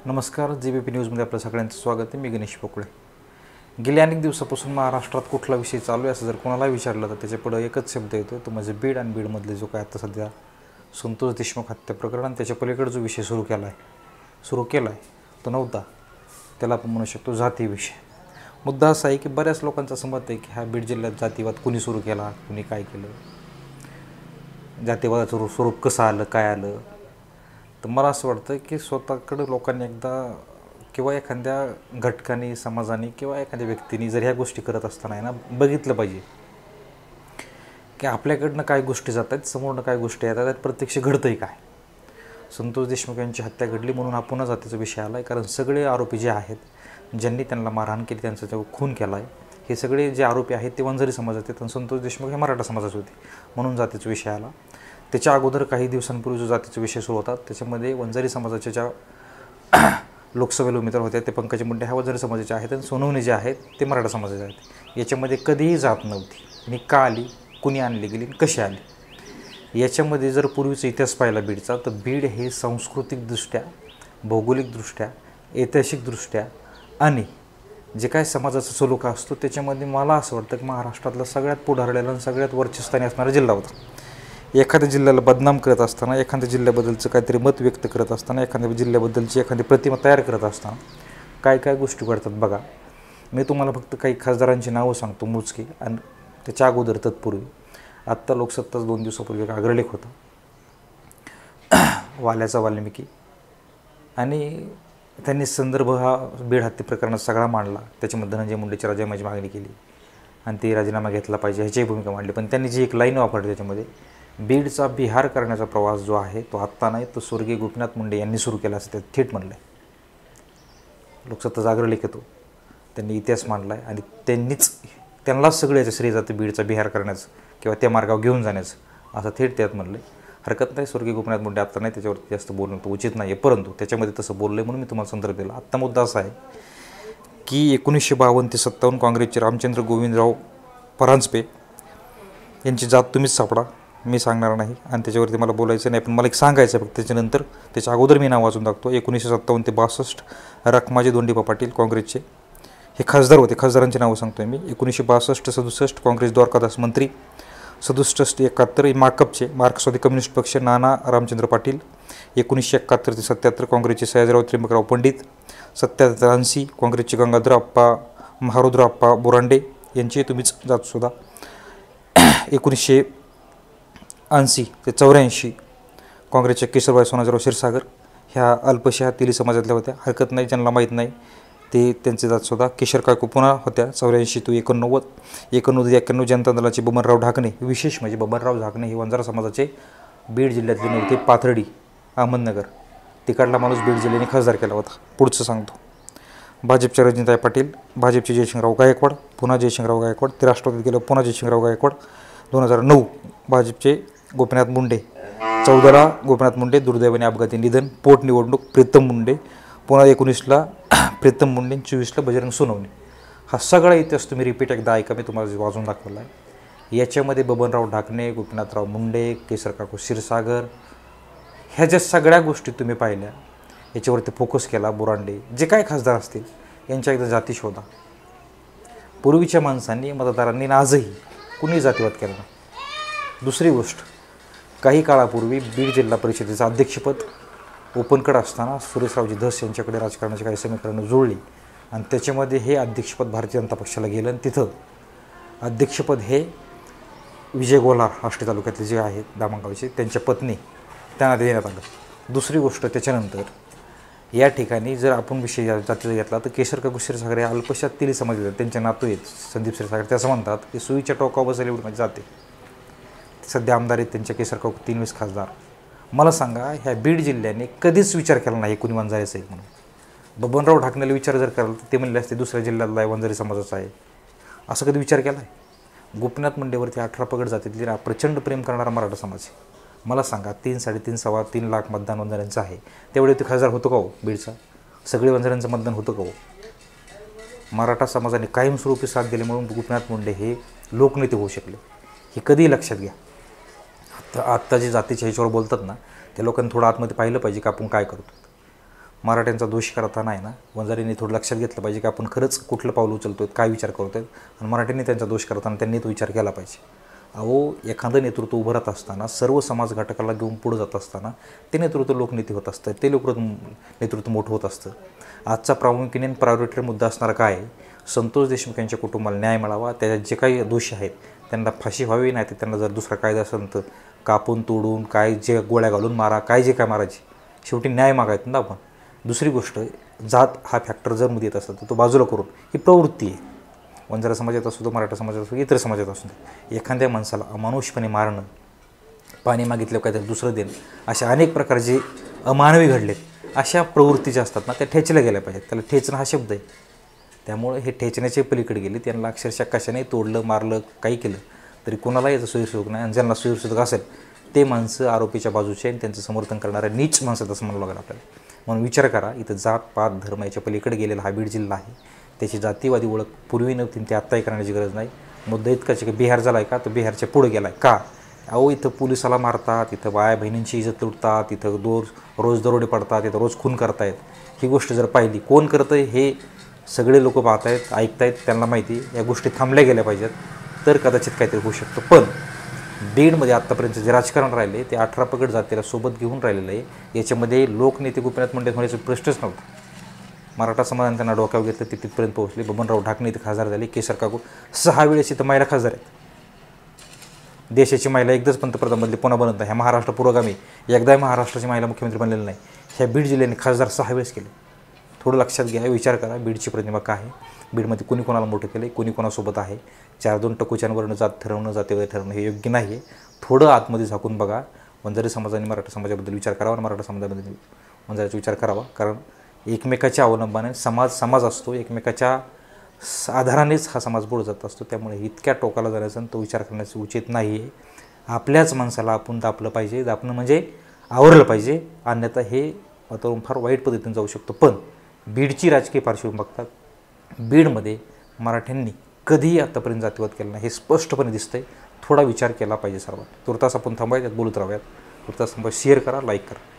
नमस्कार, जीबीपी न्यूजमध्ये आपलं सगळ्यांचं स्वागत आहे. मी गणेश पोकळे. गेल्या अनेक दिवसापासून महाराष्ट्रात कुठला विषय चालू आहे असं जर कोणाला विचारलं तर त्याच्यापुढं एकच शब्द येतो, तो म्हणजे बीड. आणि बीडमधले जो काय आता सध्या संतोष देशमुख हत्या प्रकरण आणि त्याच्या पलीकडे जो विषय सुरू केला आहे तो नव्हता, त्याला आपण म्हणू शकतो जाती विषय. मुद्दा असा आहे की बऱ्याच लोकांचं असं मत आहे की हा बीड जिल्ह्यात जातीवाद कुणी सुरू केला, कुणी काय केलं, जातीवादाचं स्वरूप कसं आलं, काय आलं. तर मला असं वाटतं की स्वतःकडं लोकांनी एकदा किंवा एखाद्या घटकाने, समाजाने किंवा एखाद्या व्यक्तीने जर ह्या गोष्टी करत असताना आहे ना बघितलं पाहिजे की आपल्याकडनं काय गोष्टी जात आहेत, समोरनं काय गोष्टी येतात, त्यात प्रत्यक्ष घडतं आहे काय. संतोष देशमुख यांची हत्या घडली म्हणून हा पुन्हा जातीचा विषय आला आहे, कारण सगळे आरोपी जे आहेत, ज्यांनी त्यांना मारहाण केली, त्यांचा जो खून केला आहे, हे सगळे जे आरोपी आहेत ते वंजारी समाजाचे आहेत आणि संतोष देशमुख हे मराठा समाजाचे होते, म्हणून जातीचा विषय आला. त्याच्या अगोदर काही दिवसांपूर्वी जो जातीचा विषय सुरू होता त्याच्यामध्ये वंजारी समाजाच्या ज्या लोकसभेला उमेदवार होत्या ते पंकजा मुंडे ह्या वंजारी समाजाचे आहेत आणि सोनवणे जे आहेत ते मराठा समाजाचे आहेत. याच्यामध्ये कधीही जात नव्हती आणि का आली, कुणी आणली गेली, कशी आली. याच्यामध्ये जर पूर्वीचा इतिहास पाहिला बीडचा, तर बीड हे सांस्कृतिकदृष्ट्या, भौगोलिकदृष्ट्या, ऐतिहासिकदृष्ट्या आणि जे काय समाजाचा सलोखा असतो त्याच्यामध्ये मला असं वाटतं की महाराष्ट्रातला सगळ्यात पुढारलेला आणि सगळ्यात वरच्या असणारा जिल्हा होता. एखाद्या जिल्ह्याला बदनाम करत असताना, एखाद्या जिल्ह्याबद्दलचं काहीतरी मत व्यक्त करत असताना, एखाद्या जिल्ह्याबद्दलची एखादी प्रतिमा तयार करत असताना काय काय गोष्टी घडतात बघा. मी तुम्हाला फक्त काही खासदारांची नावं सांगतो मोजकी, आणि त्याच्या अगोदर तत्पूर्वी आत्ता लोकसत्ताच 2 दिवसापूर्वी एक अग्रलेख होता वाल्याचा वाल्मिकी, आणि त्यांनी संदर्भ हा बीड हत्या प्रकरणात सगळा मांडला. त्याच्यामध्ये धनंजय मुंडेची राजीनाम्याची मागणी केली आणि ते राजीनामा घेतला पाहिजे ह्याची भूमिका मांडली. पण त्यांनी जी एक लाईन वापरली त्याच्यामध्ये, बीडचा बिहार करण्याचा प्रवास जो आहे तो आत्ता नाही, तो स्वर्गीय गोपीनाथ मुंडे यांनी सुरू केला असं ते थेट म्हणलं आहे. लोकसत्ता अग्रलेख येतो, त्यांनी इतिहास मांडला आहे आणि त्यांनाच सगळं याचं श्रेय जातं बीडचा बिहार करण्याचं किंवा त्या मार्गावर घेऊन जाण्याचं, असं थेट त्यात म्हणलं आहे. हरकत नाही, स्वर्गीय गोपीनाथ मुंडे आत्ता नाही, त्याच्यावरती जास्त बोलणं तो उचित नाही आहे, परंतु त्याच्यामध्ये तसं बोललं आहे म्हणून मी तुम्हाला संदर्भ दिला. आत्ता मुद्दा असा आहे की 1952 ते 57 काँग्रेसचे रामचंद्र गोविंदराव परांजपे यांची जात तुम्हीच सापडा, मी सांगणार नाही आणि त्याच्यावरती मला बोलायचं नाही, पण मला एक सांगायचं आहे फक्त. त्याच्यानंतर त्याच्या अगोदर मी नाव वाचून टाकतो. 1957 ते 62 रखमाजी दोंडीबा पाटील काँग्रेसचे, हे खासदार होते. खासदारांची नावं सांगतो मी. 1962 67 काँग्रेस द्वारकादास मंत्री. 67 71 माकपचे मार्क्सवादी कम्युनिस्ट पक्ष नाना रामचंद्र पाटील. 1971 ते 77 काँग्रेसचे सयाजीराव त्र्यंबकराव पंडित. 77 80 काँग्रेसचे गंगाधर अप्पा महारुद्र अप्पा बोरांडे यांची तुम्हीच जात सुद्धा. 1980 ते 84 काँग्रेसच्या केशरबाई सोनाजीराव क्षीरसागर, ह्या अल्पशा तेली समाजातल्या होत्या. हरकत नाही, ज्यांना माहीत नाही ते त्यांचे जातसुद्धा. केशर काकू पुन्हा होत्या 84 ते 89. 89 जनता दलाचे बबनराव ढाकणे. विशेष म्हणजे बबनराव ढाकणे हे वंजारा समाजाचे बीड जिल्ह्यातले नव्हते, पाथर्डी अहमदनगर तिकडला माणूस बीड जिल्ह्याने खासदार केला होता. पुढचं सांगतो. भाजपचे रजनीताई पाटील, भाजपचे जयसिंगराव गायकवाड, पुन्हा जयसिंगराव गायकवाड, ते राष्ट्रवादीत गेलं, पुन्हा जयसिंगराव गायकवाड. 2009 भाजपचे गोपीनाथ मुंडे. 14 गोपीनाथ मुंडे दुर्दैवाने अपघाती निधन. पोटनिवडणूक प्रीतम मुंडे. पुन्हा 19 प्रीतम मुंडे. 24 बजरंग सोनवणे. हा सगळा इतिहास तुम्ही रिपीट एकदा ऐका, मी तुम्हाला वाजून दाखवला आहे. याच्यामध्ये बबनराव ढाकणे, गोपीनाथराव मुंडे, केसर काकू क्षीरसागर, ह्या ज्या सगळ्या गोष्टी तुम्ही पाहिल्या, याच्यावरती फोकस केला. बोरांडे, जे काय खासदार असतील यांच्या एकदा जाती शोधा. पूर्वीच्या माणसांनी, मतदारांनी आजही कुणी जातीवाद केला नाही. दुसरी गोष्ट, काही काळापूर्वी बीड जिल्हा परिषदेचं अध्यक्षपद ओपनकडे असताना सुरेशरावजी धस यांच्याकडे राजकारणाची काही समीकरणं जुळली आणि त्याच्यामध्ये हे अध्यक्षपद भारतीय जनता पक्षाला गेलं आणि तिथं अध्यक्षपद हे विजय गोलार आष्टी तालुक्यातले जे आहेत दामणगावचे, त्यांच्या पत्नी त्यांना देण्यात आलं. दुसरी गोष्ट, त्याच्यानंतर या ठिकाणी जर आपण विषय जातीचा घेतला तर केशर काकू क्षीरसागर या अल्पशा तेली समाज आहेत, त्यांचे नातू आहेत संदीप क्षीरसागर, ते असं म्हणतात की सुईच्या टोकावर बसेल एवढी माझी जाते. सध्या आमदार आहेत त्यांच्या केसर काकू, 23 खासदार. मला सांगा, ह्या बीड जिल्ह्याने कधीच विचार केला नाही कुणी वंजारीचं आहे म्हणून. बबनराव ढाकण्याला विचार जर कराल तर ते म्हणले असते दुसऱ्या जिल्ह्यातला आहे, वंजारी समाजाचा आहे, असं कधी विचार केला आहे? गोपीनाथ मुंडेवरती 18 पगड जातीतली प्रचंड प्रेम करणारा मराठा समाज आहे. मला सांगा, 3 साडेतीन 3.25 लाख मतदान वंजाऱ्यांचं आहे, तेवढे ते खासदार होतं का हो बीडचा? सगळे वंजाऱ्यांचं मतदान होतं का हो? मराठा समाजाने कायमस्वरूपी साथ दिल्यामुळे गोपीनाथ मुंडे हे लोकनेते होऊ शकले, हे कधीही लक्षात घ्या. आत्ता जे जातीच्या ह्याच्यावर बोलतात ना, त्या लोकांनी थोडं आतमध्ये पाहिलं पाहिजे की आपण काय करतो. मराठ्यांचा दोष करताना आहे ना, वंजारींनी थोडं लक्षात घेतलं पाहिजे की आपण खरंच कुठलं पाऊल उचलतो आहे, काय विचार करतो आहे, आणि मराठ्यांनी त्यांचा दोष करताना त्यांनी तो विचार केला पाहिजे. अहो, एखादं नेतृत्व उभं राहत असताना, सर्व समाज घटकाला घेऊन पुढं जात असताना ते नेतृत्व लोकनेते होत असतं, ते नेतृत्व मोठं होत असतं. आजचा प्रामुख्याने प्रायोरिटी मुद्दा असणारा काय आहे? संतोष देशमुख यांच्या कुटुंबाला न्याय मिळावा, त्याच्यात जे काही दोषी आहेत त्यांना फाशी व्हावी, नाही तर त्यांना जर दुसरा कायदा असेल तर कापून तोडून काय जे गोळ्या घालून मारा, काय जे काय मारायची, शेवटी न्याय मागायचं ना आपण. दुसरी गोष्ट, जात हा फॅक्टर जर मध्ये येत असला तर तो बाजूला करून ही प्रवृत्ती आहे. वंजारा समाजात असू दे, मराठा समाजात असू दे, इतर समाजात असू दे, एखाद्या माणसाला अमानुषपणे मारणं, पाणी मागितलं काय तर दुसरं देणं, अशा अनेक प्रकारचे अमानवी घडलेत. अशा प्रवृत्ती ज्या असतात ना, त्या ठेचल्या गेल्या पाहिजेत. त्याला ठेचणं हा शब्द आहे. त्यामुळे हे ठेचण्याचे पलीकडे गेले. त्यांना अक्षरशः कशाने तोडलं, मारलं, काही केलं तरी कोणाला याचं सोयीसुख नाही. आणि ज्यांना सोयीसुख असेल ते माणसं आरोपीच्या बाजूचे आणि त्यांचं समर्थन करणाऱ्या नीच माणसं असं म्हणावं लागेल आपल्याला. म्हणून विचार करा, इथं जात पात धर्म याच्या पलीकडे गेलेला हा बीड जिल्हा आहे. त्याची जातीवादी ओळख पूर्वी नव्हती, ते आत्ताही करण्याची गरज नाही. मुद्दा इतकाच की बिहार झाला आहे का, तर बिहारच्या पुढे गेला आहे का? अहो, इथं पोलिसाला मारतात, इथं बाया बहिणींची इज्जत लुटतात, इथं रोज दरोडे पडतात, इथं रोज खून करतायत. ही गोष्ट जर पाहिली, कोण करतं हे सगळे लोक पाहत आहेत, ऐकत आहेत, त्यांना माहिती या गोष्टी थांबल्या गेल्या पाहिजेत, तर कदाचित काहीतरी होऊ शकतं. पण बीडमध्ये आत्तापर्यंत जे राजकारण राहिले ते 18 पगड जातीला सोबत घेऊन राहिलेलं आहे. याच्यामध्ये लोकनेते गोपीनाथ मुंडे होण्याचं प्रश्नच नव्हता. मराठा समाजाने त्यांना डोक्यावर घेतलं, ते तिथपर्यंत पोहोचले. बबनराव ढाकणे इथं खासदार झाले, केसर काकू 6 वेळेस इथं महिला खासदार आहेत. देशाची महिला एकदाच पंतप्रधान बनली, पुन्हा बनत नाही. ह्या महाराष्ट्र पुरोगामी एकदाही महाराष्ट्राची महिला मुख्यमंत्री बनलेली नाही. ह्या बीड जिल्ह्याने खासदार 6 वेळेस केले. थोडं लक्षात घ्या, विचार करा, बीडची प्रतिमा काय आहे, बीडमध्ये कोणी कोणाला मोठं केलं आहे, कोणी कोणासोबत आहे. 4-2 टकोच्यांवरनं जात ठरवणं, जातीवर ठरवणं हे योग्य नाही आहे. थोडं आतमध्ये झाकून बघा. वंजारी समाजाने मराठा समाजाबद्दल विचार करावा आणि मराठा समाजाबद्दल वंजाराचा विचार करावा. कारण एकमेकाच्या अवलंबाने समाज असतो, एकमेकाच्या आधारानेच हा समाज पुढे जात असतो. त्यामुळे इतक्या टोकाला जाण्याचा तो विचार करण्याचं उचित नाही आहे. आपल्याच माणसाला आपण दापलं पाहिजे, दापणं म्हणजे आवरलं पाहिजे, अन्यथा हे वातावरण फार वाईट पद्धतीने जाऊ शकतं. पण बीडची राजकीय पार्श्वभूमी बघतात, बीडमध्ये मराठ्यांनी कधीही आत्तापर्यंत जातीवाद केला नाही, हे स्पष्टपणे दिसतंय. थोडा विचार केला पाहिजे सर्वात. तुर्तास आपण थांबायच्यात, बोलत राहूयात. तुर्तास शेअर करा, लाईक करा.